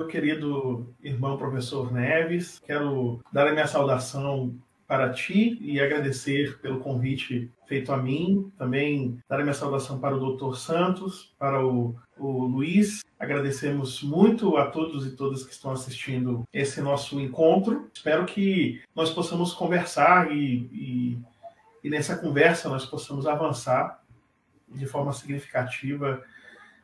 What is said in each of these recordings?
Meu querido irmão professor Neves, quero dar a minha saudação para ti e agradecer pelo convite feito a mim. Também dar a minha saudação para o Dr. Santos, para o Luiz. Agradecemos muito a todos e todas que estão assistindo esse nosso encontro. Espero que nós possamos conversar e nessa conversa nós possamos avançar de forma significativa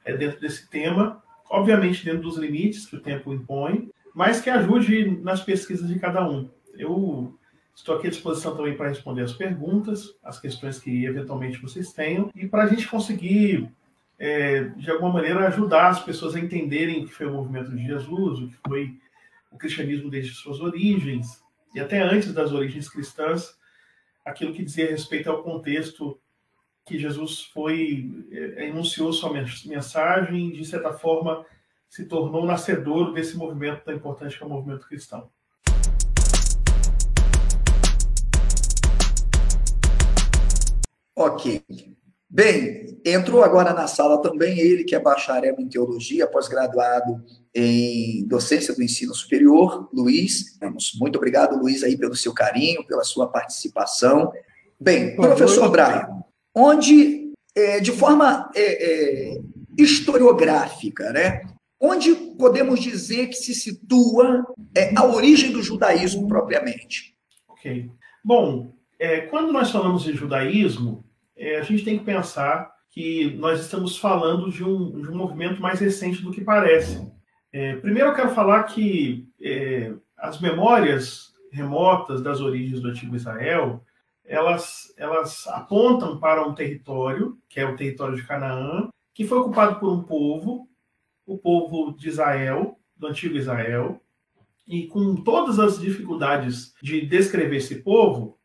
dentro desse tema. Obviamente dentro dos limites que o tempo impõe, mas que ajude nas pesquisas de cada um. Eu estou aqui à disposição também para responder as perguntas, as questões que eventualmente vocês tenham, e para a gente conseguir, de alguma maneira, ajudar as pessoas a entenderem o que foi o movimento de Jesus, o que foi o cristianismo desde suas origens, e até antes das origens cristãs, aquilo que dizia respeito ao contexto que Jesus enunciou sua mensagem e, de certa forma, se tornou nascedor desse movimento tão importante que é o movimento cristão. Ok. Bem, entrou agora na sala também ele, que é bacharel em teologia, pós-graduado em docência do ensino superior, Luiz. Muito obrigado, Luiz, aí pelo seu carinho, pela sua participação. Bem, professor Brian, onde, de forma historiográfica, né, onde podemos dizer que se situa a origem do judaísmo propriamente? Ok. Bom, quando nós falamos de judaísmo, a gente tem que pensar que nós estamos falando de um movimento mais recente do que parece. Primeiro eu quero falar que as memórias remotas das origens do Antigo Israel, elas apontam para um território, que é o território de Canaã, que foi ocupado por um povo, o povo de Israel, do Antigo Israel, e com todas as dificuldades de descrever esse povo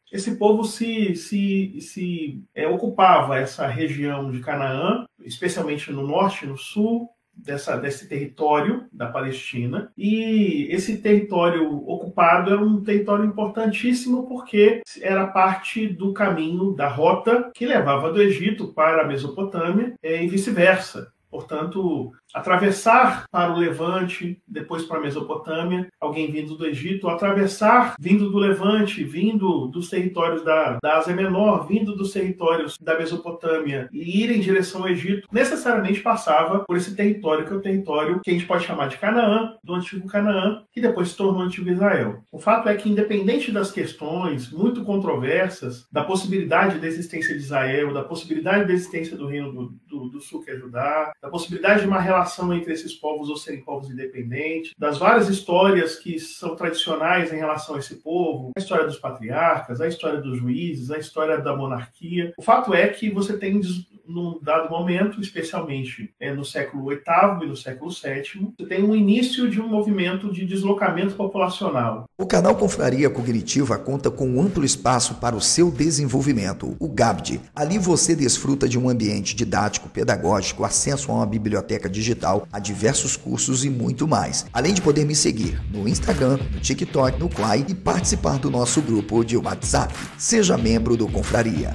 ocupava essa região de Canaã, especialmente no norte e no sul, desse território da Palestina, e esse território ocupado era um território importantíssimo porque era parte do caminho da rota que levava do Egito para a Mesopotâmia e vice-versa. Portanto, atravessar para o Levante, depois para a Mesopotâmia, alguém vindo do Egito, atravessar vindo do Levante, vindo dos territórios da Ásia Menor, vindo dos territórios da Mesopotâmia e ir em direção ao Egito, necessariamente passava por esse território, que é o território que a gente pode chamar de Canaã, do Antigo Canaã, que depois se tornou Antigo Israel. O fato é que, independente das questões muito controversas, da possibilidade da existência de Israel, da possibilidade da existência do reino do sul, que é Judá, da possibilidade de uma relação entre esses povos ou serem povos independentes, das várias histórias que são tradicionais em relação a esse povo, a história dos patriarcas, a história dos juízes, a história da monarquia. O fato é que você tem, num dado momento, especialmente no século VIII e no século VII, você tem um início de um movimento de deslocamento populacional. O canal Confraria Cognitiva conta com um amplo espaço para o seu desenvolvimento, o GABD. Ali você desfruta de um ambiente didático, pedagógico, acesso a uma biblioteca digital, a diversos cursos e muito mais. Além de poder me seguir no Instagram, no TikTok, no Quai e participar do nosso grupo de WhatsApp. Seja membro do Confraria.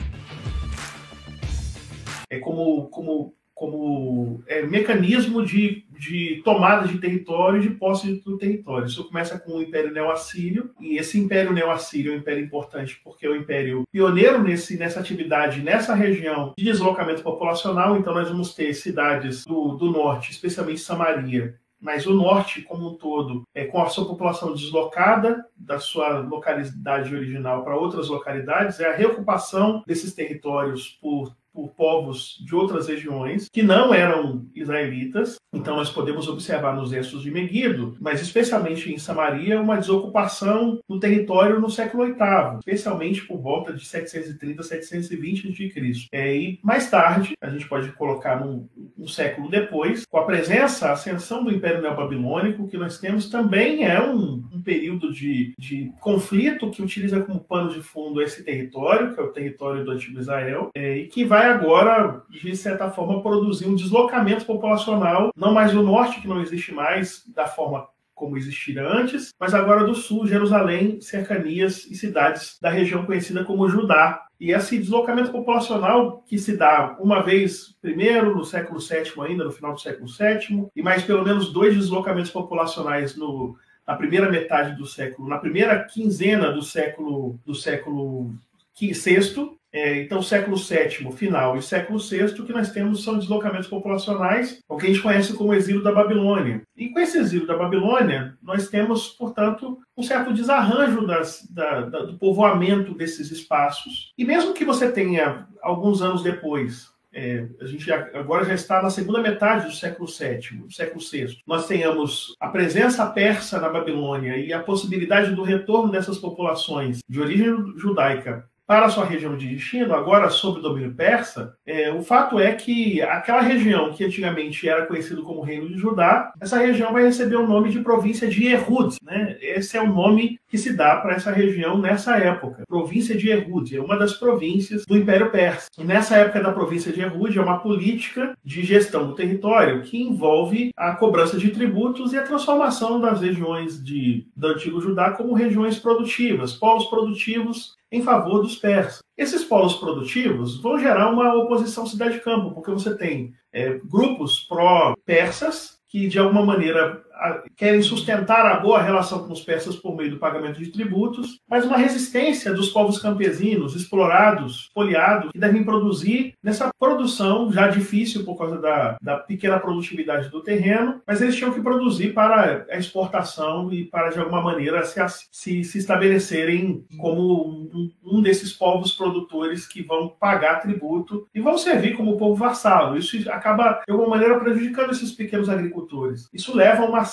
Como mecanismo de tomada de território e de posse do território. Isso começa com o Império Neo-Assírio, e esse Império Neo-Assírio é um império importante porque é o império pioneiro nessa atividade, nessa região de deslocamento populacional. Então nós vamos ter cidades do norte, especialmente Samaria, mas o norte como um todo, com a sua população deslocada da sua localidade original para outras localidades, a reocupação desses territórios por povos de outras regiões que não eram israelitas. Então nós podemos observar nos Esdras de Meguido, mas especialmente em Samaria, uma desocupação do território no século VIII, especialmente por volta de 730, 720 a.C. E mais tarde, a gente pode colocar um século depois, com a presença, a ascensão do Império Neobabilônico, que nós temos também um período de conflito que utiliza como pano de fundo esse território, que é o território do Antigo Israel, e que vai agora, de certa forma, produzir um deslocamento populacional, não mais do norte, que não existe mais da forma como existira antes, mas agora do sul, Jerusalém, cercanias e cidades da região conhecida como Judá. E esse deslocamento populacional que se dá uma vez, primeiro no século VII ainda, no final do século VII, e mais pelo menos 2 deslocamentos populacionais na primeira metade do século, na primeira quinzena do século VI. Então, século VII, final, e século VI, o que nós temos são deslocamentos populacionais, o que a gente conhece como exílio da Babilônia. E com esse exílio da Babilônia, nós temos, portanto, um certo desarranjo do povoamento desses espaços. E mesmo que você tenha, alguns anos depois, a gente agora já está na segunda metade do século VII, do século VI. Nós tenhamos a presença persa na Babilônia e a possibilidade do retorno dessas populações de origem judaica para a sua região de destino, agora sob o domínio persa. O fato é que aquela região que antigamente era conhecida como Reino de Judá, essa região vai receber o nome de província de Ehud, né? Esse é o nome que se dá para essa região nessa época. Província de Ehud é uma das províncias do Império Persa. E nessa época da província de Ehud é uma política de gestão do território que envolve a cobrança de tributos e a transformação das regiões do antigo Judá como regiões produtivas, polos produtivos em favor dos persas. Esses polos produtivos vão gerar uma oposição cidade-campo, porque você tem grupos pró-persas que, de alguma maneira, querem sustentar a boa relação com os persas por meio do pagamento de tributos, mas uma resistência dos povos campesinos, explorados, folheados, que devem produzir nessa produção já difícil por causa da pequena produtividade do terreno, mas eles tinham que produzir para a exportação e para, de alguma maneira, se estabelecerem como um desses povos produtores que vão pagar tributo e vão servir como povo vassalo. Isso acaba, de alguma maneira, prejudicando esses pequenos agricultores. Isso leva a uma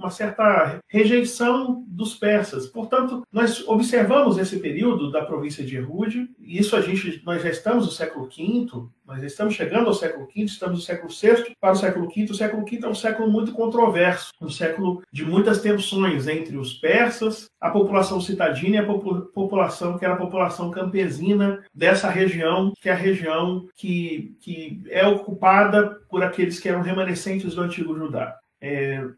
certa rejeição dos persas. Portanto, nós observamos esse período da província de Ehud, e isso nós já estamos no século V, nós já estamos chegando ao século V, estamos no século VI para o século V. O século V é um século muito controverso, um século de muitas tensões entre os persas, a população citadina e a população que era a população campesina dessa região, que é a região que é ocupada por aqueles que eram remanescentes do antigo Judá.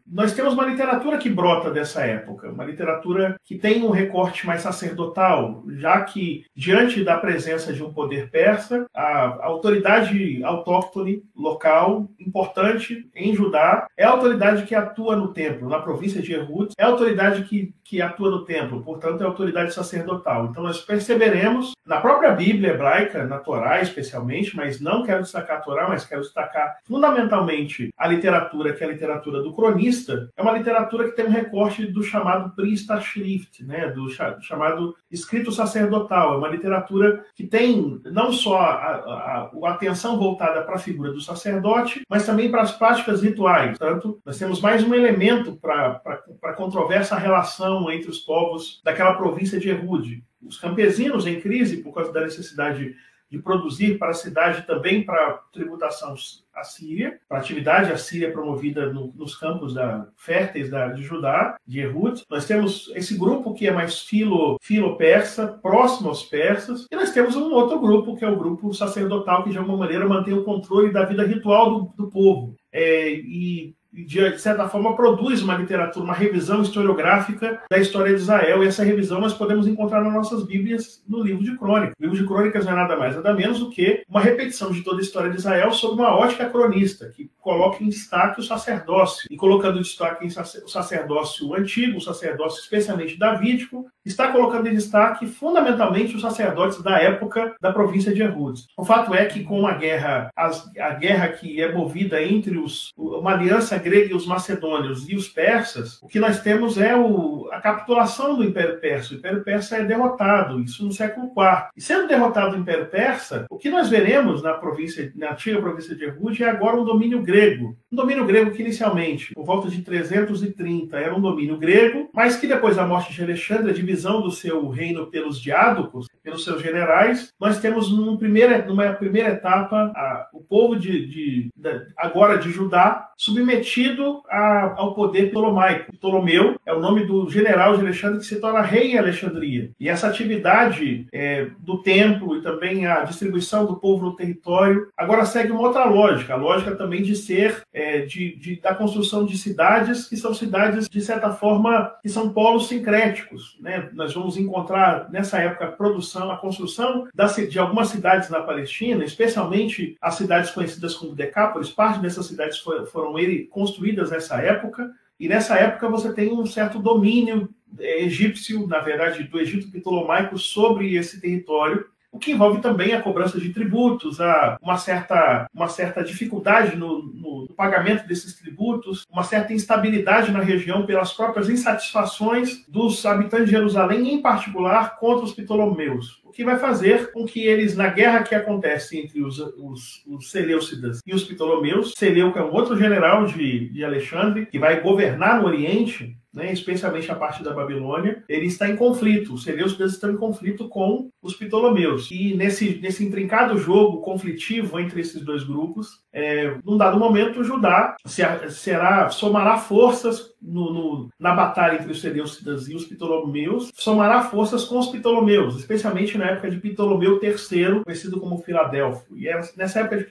Nós temos uma literatura que brota dessa época, uma literatura que tem um recorte mais sacerdotal, já que, diante da presença de um poder persa, a autoridade autóctone, local, importante em Judá, é a autoridade que atua no templo, na província de Ehud, é a autoridade que atua no templo, portanto é a autoridade sacerdotal. Então nós perceberemos, na própria Bíblia hebraica, na Torá especialmente, mas não quero destacar a Torá, mas quero destacar fundamentalmente a literatura, que é a literatura do cronista, é uma literatura que tem um recorte do chamado Priestashrift, né, do chamado escrito sacerdotal. É uma literatura que tem não só a atenção voltada para a figura do sacerdote, mas também para as práticas rituais. Portanto, nós temos mais um elemento para controversa relação entre os povos daquela província de Ehud. Os campesinos em crise por causa da necessidade de produzir para a cidade, também para a tributação assíria, para a atividade assíria promovida nos campos férteis de Judá, de Ehud. Nós temos esse grupo que é mais filo-persa, próximo aos persas, e nós temos um outro grupo, que é o grupo sacerdotal, que de alguma maneira mantém o controle da vida ritual do povo. E de certa forma, produz uma literatura, uma revisão historiográfica da história de Israel, e essa revisão nós podemos encontrar nas nossas Bíblias no livro de Crônicas. O livro de Crônicas não é nada mais, nada menos do que uma repetição de toda a história de Israel sob uma ótica cronista, que coloca em destaque o sacerdócio, e colocando em destaque o sacerdócio antigo, o sacerdócio especialmente davídico, está colocando em destaque fundamentalmente os sacerdotes da época da província de Ehud. O fato é que com a guerra que é movida entre uma aliança grega e os macedônios e os persas, o que nós temos é a capitulação do Império Persa. O Império Persa é derrotado, isso no século IV. E sendo derrotado o Império Persa, o que nós veremos na antiga província de Ehud é agora um domínio grego. Um domínio grego que inicialmente, por volta de 330, era um domínio grego, mas que depois da morte de Alexandre, a divisão do seu reino pelos diádocos, pelos seus generais, nós temos numa primeira etapa o povo agora de Judá submetido ao poder ptolomaico. Ptolomeu é o nome do general de Alexandre que se torna rei em Alexandria. E essa atividade do templo e também a distribuição do povo no território agora segue uma outra lógica, a lógica também de ser da construção de cidades que são cidades, de certa forma, que são polos sincréticos, né? Nós vamos encontrar, nessa época, a construção de algumas cidades na Palestina, especialmente as cidades conhecidas como Decápolis. Parte dessas cidades foram construídas nessa época, e nessa época você tem um certo domínio egípcio, na verdade, do Egito Ptolomaico sobre esse território, o que envolve também a cobrança de tributos, uma certa dificuldade no pagamento desses tributos, uma certa instabilidade na região pelas próprias insatisfações dos habitantes de Jerusalém, em particular contra os Ptolomeus. O que vai fazer com que eles, na guerra que acontece entre os Seleucidas e os Ptolomeus, Seleuco é um outro general de Alexandre, que vai governar no Oriente, né, especialmente a parte da Babilônia, ele está em conflito. Os Seleucidas estão em conflito com os Ptolomeus. E nesse intrincado jogo conflitivo entre esses dois grupos, num dado momento, Judá somará forças na batalha entre os Seleucidas e os Ptolomeus, somará forças com os Ptolomeus, especialmente na época de Ptolomeu III, conhecido como Filadelfo. E nessa época de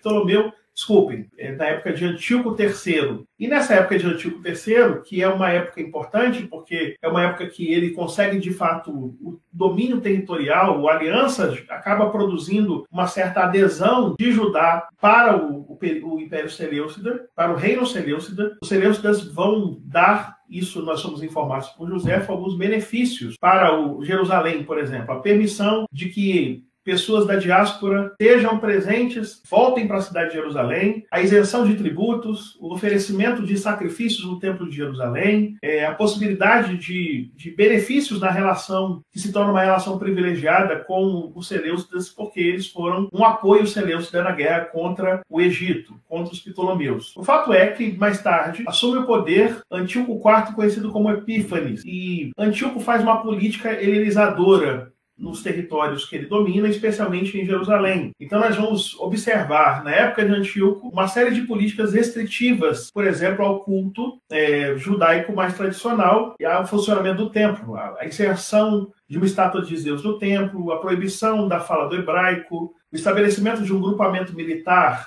na época de Antíoco III. E nessa época de Antíoco III, que é uma época importante, porque é uma época que ele consegue, de fato, o domínio territorial, a aliança acaba produzindo uma certa adesão de Judá para o Império Seleucida, para o Reino Seleucida. Os Seleucidas vão dar, isso nós somos informados por José, alguns benefícios para o Jerusalém, por exemplo. A permissão de que pessoas da diáspora estejam presentes, voltem para a cidade de Jerusalém, a isenção de tributos, o oferecimento de sacrifícios no Templo de Jerusalém, a possibilidade de benefícios na relação, que se torna uma relação privilegiada com os Seleucidas, porque eles foram um apoio seleucida na guerra contra o Egito, contra os Ptolomeus. O fato é que, mais tarde, assume o poder Antíoco IV, conhecido como Epífanes, e Antíoco faz uma política helenizadora nos territórios que ele domina, especialmente em Jerusalém. Então nós vamos observar, na época de Antíoco, uma série de políticas restritivas, por exemplo, ao culto judaico mais tradicional e ao funcionamento do templo, a inserção de uma estátua de Zeus no templo, a proibição da fala do hebraico, o estabelecimento de um grupamento militar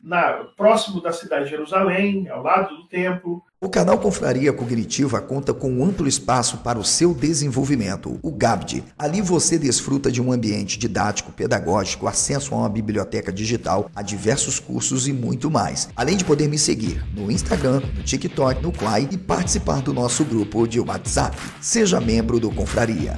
próximo da cidade de Jerusalém, ao lado do templo. O canal Confraria Cognitiva conta com um amplo espaço para o seu desenvolvimento, o GABD. Ali você desfruta de um ambiente didático, pedagógico, acesso a uma biblioteca digital, a diversos cursos e muito mais. Além de poder me seguir no Instagram, no TikTok, no Quai e participar do nosso grupo de WhatsApp. Seja membro do Confraria.